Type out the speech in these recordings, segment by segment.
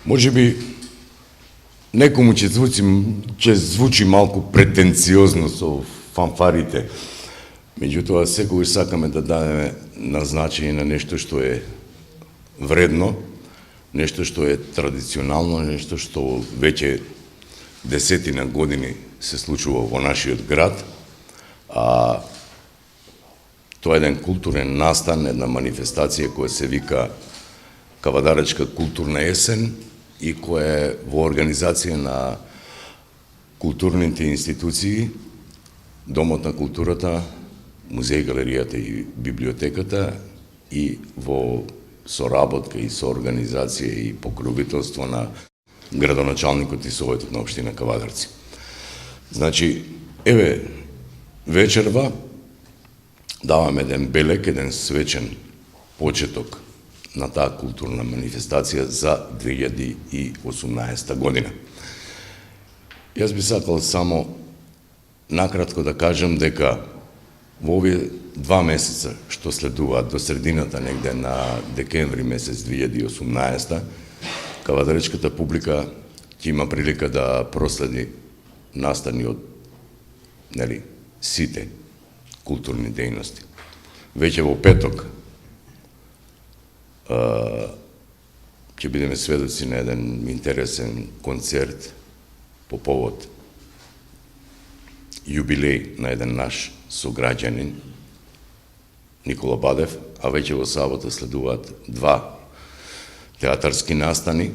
Може би некому ќе звучи малку претенциозно со фанфарите. Меѓутоа, секогаш сакаме да дадеме на значење на нешто што е вредно, нешто што е традиционално, нешто што веќе десетина години се случува во нашиот град, а тоа е еден културен настан, една манифестација која се вика Кавадарачка културна есен и која е во организација на културните институции, Домот на културата, Музеј, галеријата и библиотеката и во соработка и со организација и покровителство на градоначалникот и советот на општина Кавадарци. Значи, еве, вечерва даваме еден белек, еден свечен почеток на таа културна манифестација за 2018 година. Јас би сакал само накратко да кажам дека во овие 2 месеца што следуваат до средината негде на декември месец 2018, кавадаречката публика ќе има прилика да проследи настани од сите културни дејности. Веќе во петок ќе бидеме сведоци на еден интересен концерт по повод јубилеј на еден наш сограѓанин, Никола Бадев, а веќе во сабота следуваат 2 театарски настани,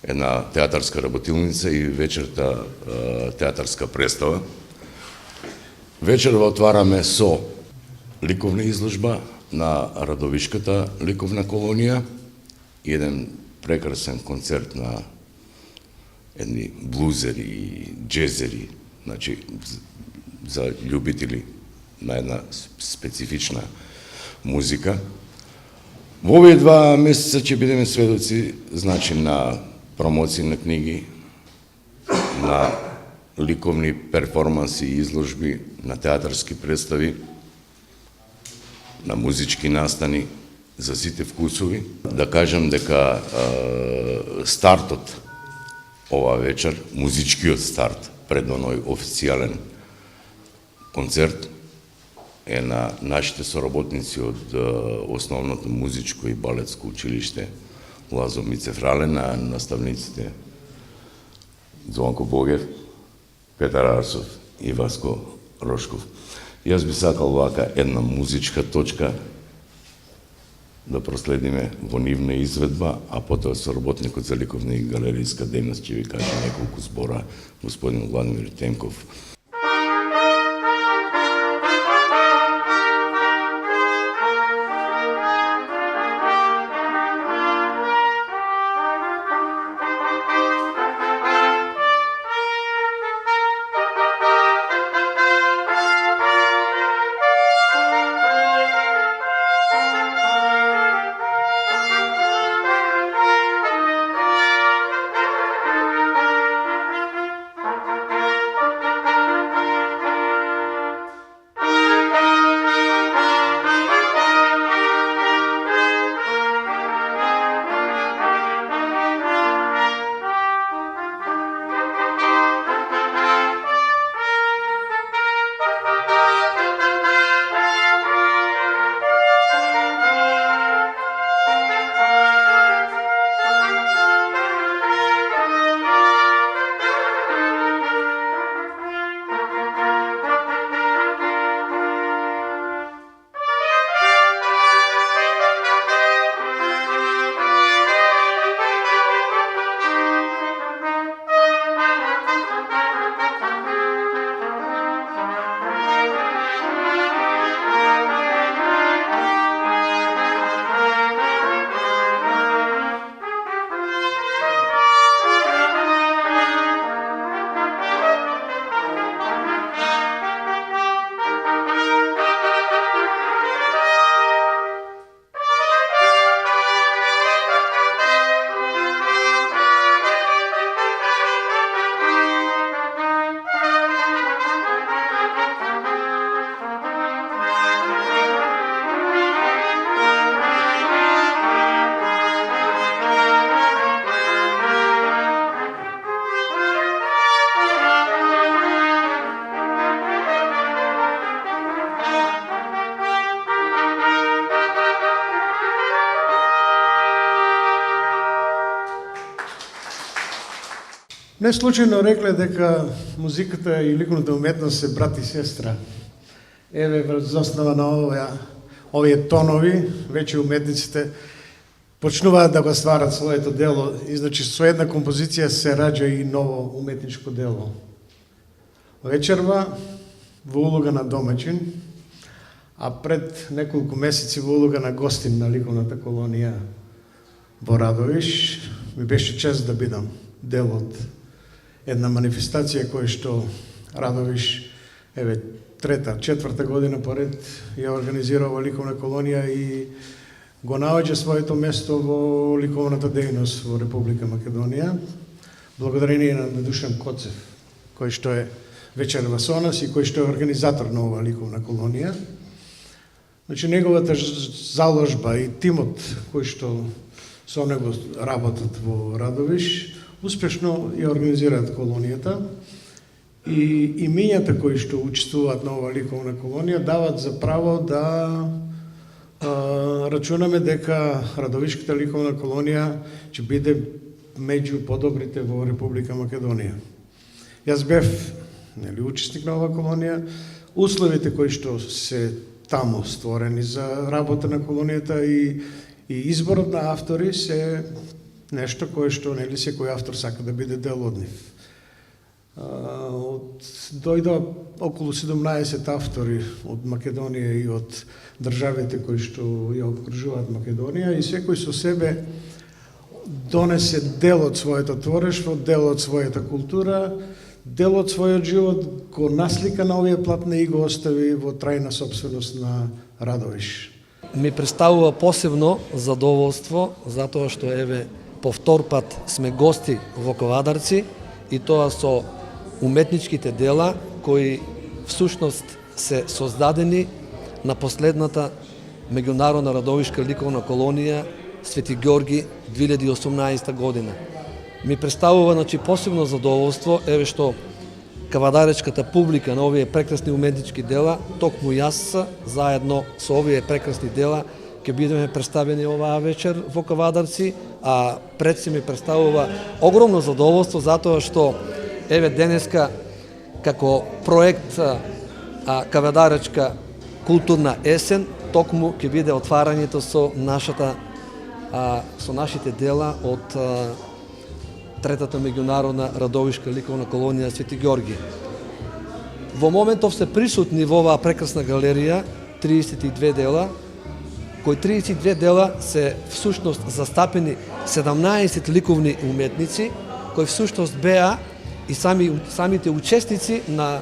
една театарска работилница и вечерта театарска представа. Вечерва отвараме со ликовна изложба на Радовишката ликовна колонија и еден прекрасен концерт на едни блузери и джезери, значи за љубители на една специфична музика. Во овие 2 месеца ќе бидеме сведоци, значи, на промоции на книги, на ликовни перформанси и изложби, на театарски представи, на музички настани за сите вкусови. Да кажам дека стартот оваа вечер, музичкиот старт пред оној официјален концерт е на нашите соработници од Основното музичко и балетско училиште Лазо Мицефрале, на наставниците Звонко Богев, Петар Арсов и Васко Рошков. Јас би сакал вака една музичка точка да проследиме во нивна изведба, а потоа соработникот за ликовна и галеријска дејност ќе ви каже неколку збора, господин Владимир Темков. Не случајно рекле дека музиката и ликовната уметност се брат и сестра. Еве, врз основа на овие тонови, веќе уметниците почнуваат да го стварат своето дело и значи со една композиција се раѓа и ново уметничко дело. Вечерва во улога на домаќин, а пред неколку месеци во улога на гостин на ликовната колонија во Радовиш, ми беше чест да бидам дел од една манифестација која што Радовиш, еве, четврта година поред ја организира ова ликовна колонија и го наоѓа своето место во ликовната дејност во Република Македонија, благодарение на Душан Коцев, кој што е вечерва со нас и кој што е организатор на ова ликовна колонија. Значи, неговата заложба и тимот кој што со него работат во Радовиш, успешно ја организираат колонијата и имињата кои што учествуваат на ова ликовна колонија дават за право да рачунаме дека Радовишката ликовна колонија ќе биде меѓу подобрите во Република Македонија. Јас бев учесник на ова колонија, условите кои што се таму створени за работа на колонијата и изборот на автори се нешто кое што секој автор сака да биде дел од нив. Дојдоа околу 17 автори од Македонија и од државите кои што ја окружуваат Македонија и секој со себе донесе дел од своето творештво, дел од својата култура, дел од својот живот, го наслика на овие платна и го остави во трајна собственост на Радовиш. Ми представува посебно задоволство затоа што еве по втор пат сме гости во Ковадарци и тоа со уметничките дела кои всушност се создадени на последната меѓународна Радовишка ликовна колонија Свети Ѓорги 2018 година. Ми представува посебно задоволство еве што кавадаречката публика на овие прекрасни уметнички дела, токму јас заедно со овие прекрасни дела ќе бидеме представени оваа вечер во Кавадарци, а пред се ми представува огромно задоволство затоа што еве денеска како проект Кавадаречка културна есен токму ќе биде отварањето со нашите дела од третата меѓународна Радовишка ликовна колонија Свети Ѓорги. Во моментов се присутни во оваа прекрасна галерија 32 дела, кои 32 дела се всушност застапени 17 ликовни уметници, кои всушност беа и самите учесници на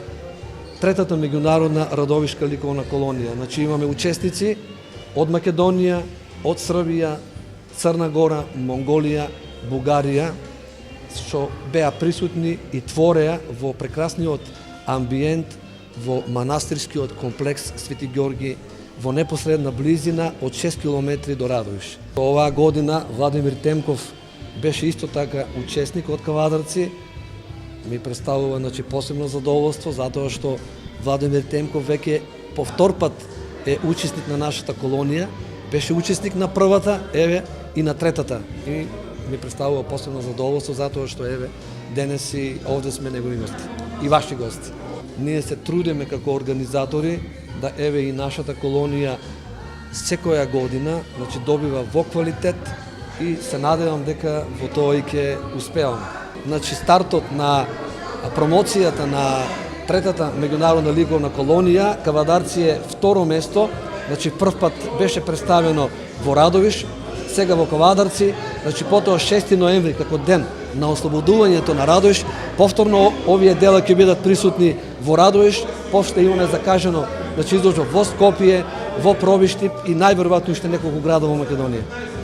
третата меѓународна Радовишка ликовна колонија. Значи имаме учесници од Македонија, од Србија, Црна Гора, Монголија, Бугарија, што беа присутни и твореа во прекрасниот амбиент во манастирскиот комплекс Свети Ѓорги во непосредна близина од 6 километри до Радовиш. Оваа година Владимир Темков беше исто така учесник од Кавадарци. Ми представува посебно задоволство затоа што Владимир Темков веќе по втор пат е учесник на нашата колонија, беше учесник на првата, еве и на третата. И ми представува посебно задоволство затоа што еве денес и овде сме негови гости и ваши гости. Ние се трудиме како организатори да еве и нашата колонија секоја година добива во квалитет и се надевам дека во тоа и ќе успеаме. Стартот на промоцијата на третата меѓународна ликовна колонија Кавадарци е второ место, прв пат беше представено во Радовиш, сега во Кавадарци, потоа 6 ноември како ден на ослободувањето на Радовиш, повторно овие дела ќе бидат присутни во Радовиш, после имаме закажано изложба во Скопје, во Пробиштип и најверојатно уште неколку градови во Македонија.